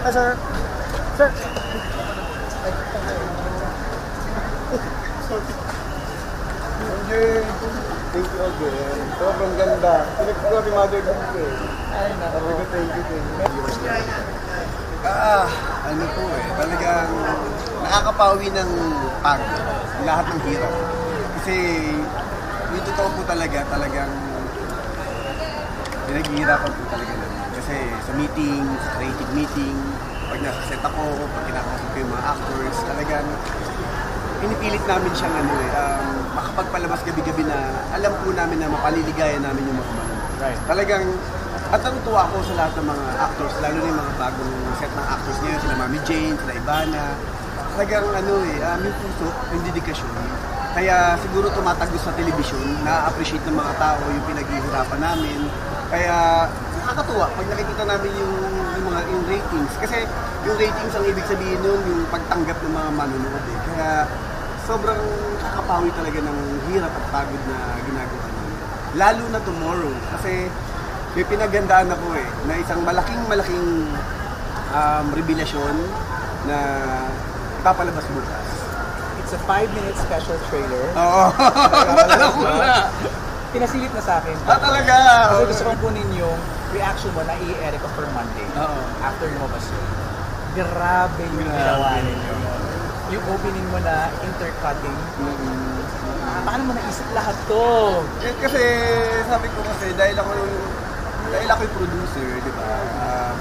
Sir. Sir. Enjoy. Thank you again. Sobrang ganda. Pinagkuha ni Mother dito eh. Ay, nako. Sabi ko, thank you. Ano po eh, talagang nakakapawi ng pagod, lahat ng hirap. Kasi yung totoo po talagang pinaghihirapan po talaga namin. Kasi sa meeting, sa creative meeting, pag nasa set ako, pag kinakausap ko yung mga actors, talagang pinipilit namin siyang makapagpalabas gabi-gabi na alam po namin na mapaliligayan namin yung mga manonood. Right. Talagang, at natutuwa ako sa lahat ng mga actors, lalo na yung mga bagong set ng actors ngayon, sila Mami Jane, sila Ivana. Talagang may puso, yung dedikasyon. Kaya siguro tumatagos sa telebisyon, na-appreciate ng mga tao yung pinaghihirapan namin. Kaya nakakatuwa pag nakikita namin yung ratings. Kasi yung ratings ang ibig sabihin nun, yung pagtanggap ng mga manonood eh. Kaya sobrang kakapawi talaga ng hirap at pagod na ginagawa namin. Lalo na tomorrow. Kasi may pinagandaan ako eh, na isang malaking revelasyon na ipapalabas bukas. It's a 5-minute special trailer. Oo. Matala mo na. Pinasilip na sa akin. Talaga. Kasi gusto kong kunin yung reaction mo na i-air ko for Monday. Oo. After lumabas yun. Grabe yung ginawa ninyo. Yung opening mo na intercutting. Paano mo naisip lahat to? Kasi sabi ko dahil ako yung producer, di ba?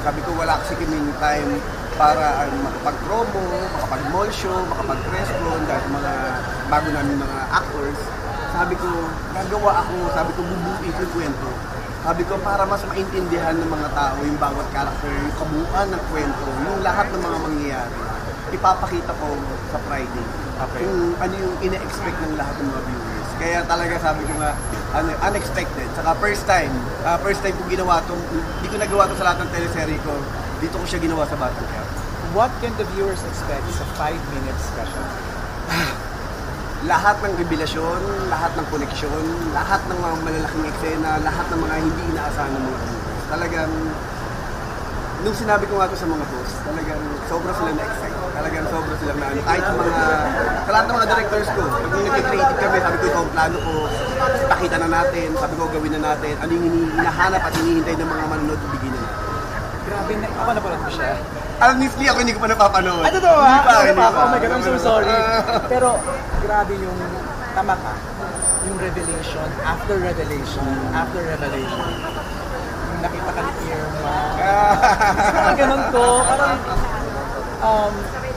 Sabi ko wala kasi kaming time para makapag-promo, makapag-mall show, makapag-press con, dahil mga bago namin mga actors. Sabi ko, gagawa ako, bubuuin ko yung kwento. Sabi ko, para mas maintindihan ng mga tao yung bawat character, yung kabuuan ng kwento, yung lahat ng mga mangyayari. Ipapakita ko sa Friday. Okay. Kung ano yung ine-expect ng lahat ng mga viewers. Kaya talaga sabi ko nga, unexpected. Saka first time ko ginawa to, hindi ko nagawa to sa lahat ng teleserye ko. Dito ko siya ginawa sa Batang Quiapo. What can the viewers expect sa 5-minute special? Lahat ng revelasyon, lahat ng koneksyon, lahat ng mga malalaking eksena, lahat ng mga hindi inaasahan ng mga viewers. Talagang, nung sinabi ko nga to sa mga host, talagang sobra sila na-excite. Talagang sobra silang na kahit sa lahat ng mga directors ko, pag nag-creative kami, sabi ko ito ang plano ko, pakita na natin, sabi ko gawin na natin, ano yung hinahanap at hinihintay ng mga manonood, bigyan na natin. Grabe na, ako napanood mo siya. Honestly, ako hindi ko pa napapanood. Ano to ha? Hindi pa. Oh my God, I'm so sorry. Pero grabe yung, tama ka, yung revelation, after revelation, yung nakita ka ni Irma. Parang ganun to, parang,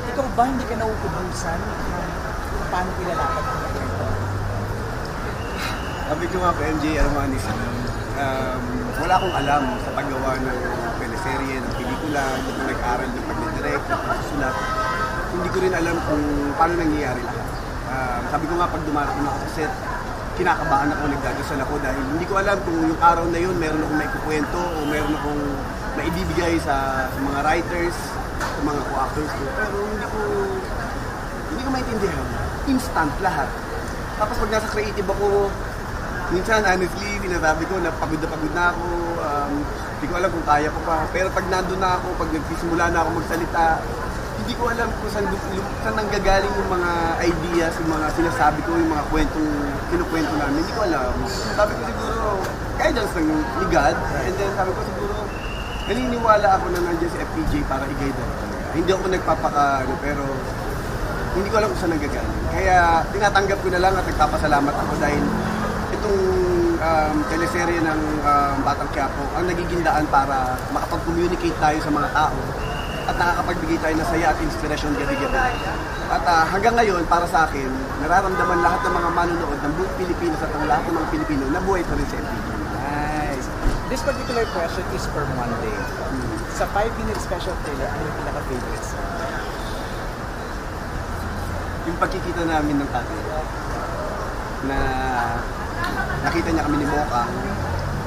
ikaw ba hindi ka nauubusan kung paano ilalakad mo na ito? Sabi ko nga po, MJ, wala akong alam sa paggawa ng teleserye, ng pelikula, kung nag-aral ng pag-direct, ng pagsusulat. Hindi ko rin alam kung paano nangyayari lahat. Sabi ko nga, pag dumarating ako sa set, kinakabahan ako, nagdadasal ako dahil hindi ko alam kung yung araw na yun meron akong maikukwento o meron akong maibibigay sa mga writers, sa mga co-actors ko. Pero hindi ko maintindihan. Instant lahat. Tapos pag nasa creative ako, minsan, honestly, sinasabi ko na pagod na ako, hindi ko alam kung kaya ko pa. Pero pag nandun na ako, pag nagsisimula na ako magsalita, hindi ko alam kung saan nanggagaling yung mga ideas, yung mga sinasabi ko, yung mga kinukwento namin. Hindi ko alam. Sabi ko siguro, guidance ni God. And then sabi ko siguro, naniniwala ako na nandiyan si FPJ para i-guide ako. Hindi ako pero hindi ko alam kung saan nanggagaling. Kaya tinatanggap ko na lang at nagpapasalamat ako dahil itong teleserye ng Batang Quiapo ang nagiging daan para makapag-communicate tayo sa mga tao at nakakapagbigay tayo ng saya at inspirasyon gabi-gabi. At hanggang ngayon, para sa akin, nararamdaman lahat ng mga manonood ng buong Pilipinas at ang lahat ng mga Pilipino na buhay pa rin sa FPJ. Nice. This particular question is for Monday. Sa 5-minute special trailer, ano yung pinaka-favorites? Yung pagkikita namin ng tatay na nakita niya kami ni Mocha,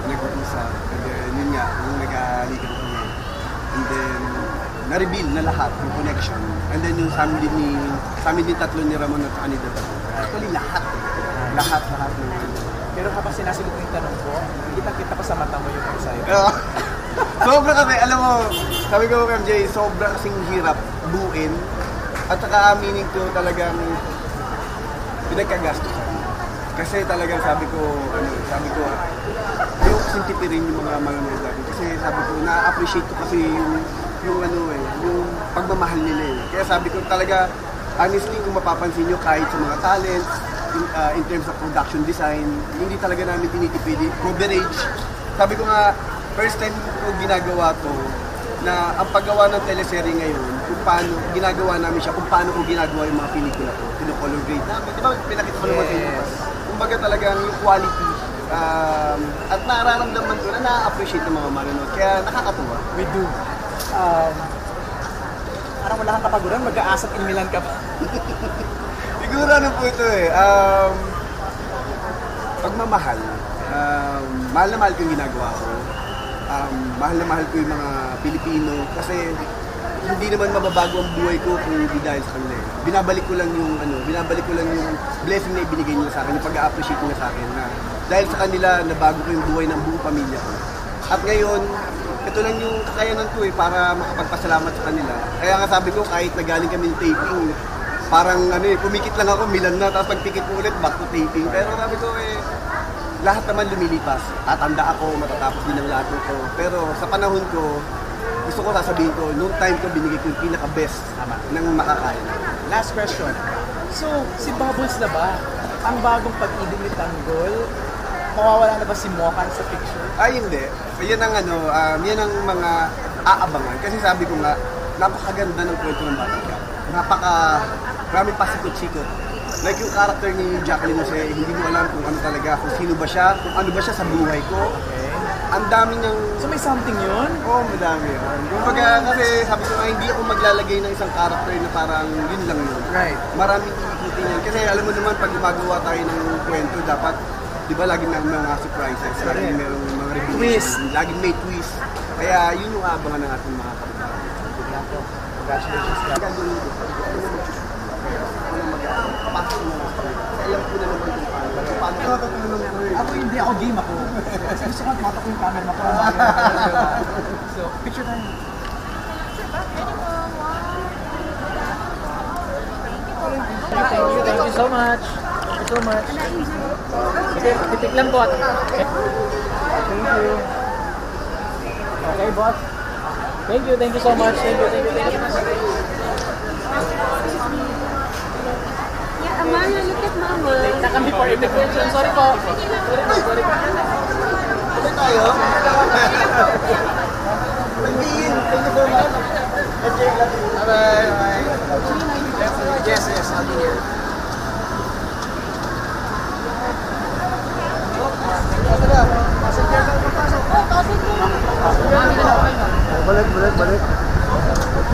nag-uusap, and then yun nga, nung nag-alikan kami. And then, na-reveal na lahat, yung connection. And then yung sa amin din tatlo ni Ramon at ni Dada. Actually, lahat. Lahat. Pero kapag sinasagot mo yung tanong ko, kita pa sa mata mo yung excitement. Sobra kasi, alam mo, Sabi ko, MJ, sobrang kasing hirap buuin. At saka aminin ko talagang pinagkagastosan. Kasi talagang sabi ko, ayaw kasing tipirin yung mga manonood natin. Kasi sabi ko, na-appreciate ko kasi yung pagmamahal nila eh. Kaya sabi ko talaga, honestly, kung mapapansin nyo, kahit sa mga talents, in terms of production design, hindi talaga namin tinitipid. Coverage. Sabi ko nga, first time ko ginagawa to, na ang paggawa ng teleserye ngayon, kung paano ginagawa namin siya, kung paano ko ginagawa yung mga pelikula ko, pino-color grade namin. Di ba, pinakita ko naman kayo bukas. Kumbaga talagang yung quality, at nararamdaman ko na na-appreciate ng mga manonood. Kaya nakakatuwa. We do. Parang wala kang kapaguran, mag-aasat in Milan ka pa. Siguro ano po ito eh, pagmamahal. Mahal na mahal ko yung ginagawa ko. Mahal na mahal ko yung mga Pilipino kasi hindi naman mababago ang buhay ko kung hindi dahil sa kanila. Binabalik ko lang yung blessing na ibinigay nila sa akin, yung pag-appreciate nila sa akin na dahil sa kanila nabago ko yung buhay ng buong pamilya ko. At ngayon, ito lang yung kakayanan ko eh para makapagpasalamat sa kanila. Kaya nga sabi ko kahit nagaling kami ng taping, parang pumikit lang ako, Milan na, tapos pagpikit ko ulit, back to taping. Pero sabi ko lahat naman lumilipas. Tatanda ako, matatapos din ang lahat nito. Pero sa panahon ko, gusto ko sasabihin ko, noong time ko binigay ko yung pinaka-best ng makakaya. Last question. So, si Bubbles na ba? Ang bagong pag-ibig ni Tanggol, mawawala na ba si Mokan sa picture? Ay, hindi. So, yan ang yan ang mga aabangan. Kasi sabi ko nga, napakaganda ng kwento ng Batang Quiapo. Maraming pasikot-sikot. Like yung character ni Jacqueline Jose, hindi mo alam kung ano talaga, kung sino ba siya, kung ano ba siya sa buhay ko. Okay. Ang dami niyang... So may something yun? Oo, madami yun. Kumbaga, kasi sabi ko nga, hindi ako maglalagay ng isang character na parang yun lang yun. Right. Maraming iikutin yan. Kasi alam mo naman, pag gumagawa tayo ng kwento, dapat, di ba, laging may mga surprises, laging merong mga Twist. laging may twist. Kaya yun yung abangan ng ating mga kabataan. Congratulations, guys. Gagawin ko. Papasok mo na. Alam ko na naman kung paano. Nakakatulong ko eh. Ako hindi, ako game ako. Gusto ko matok yung camera mo. So, picture tayo. Thank you so much. Thank you so much. Okay, titik lang po. Thank you. Okay, boss. Thank you so much. Thank you. Yeah, Amaya, look at Mama. Late na kami for immigration. Sorry po. Sorry po. Tuloy tayo. Magbihin. Thank you so much. Bye-bye. Yes, I'll be here. Balik.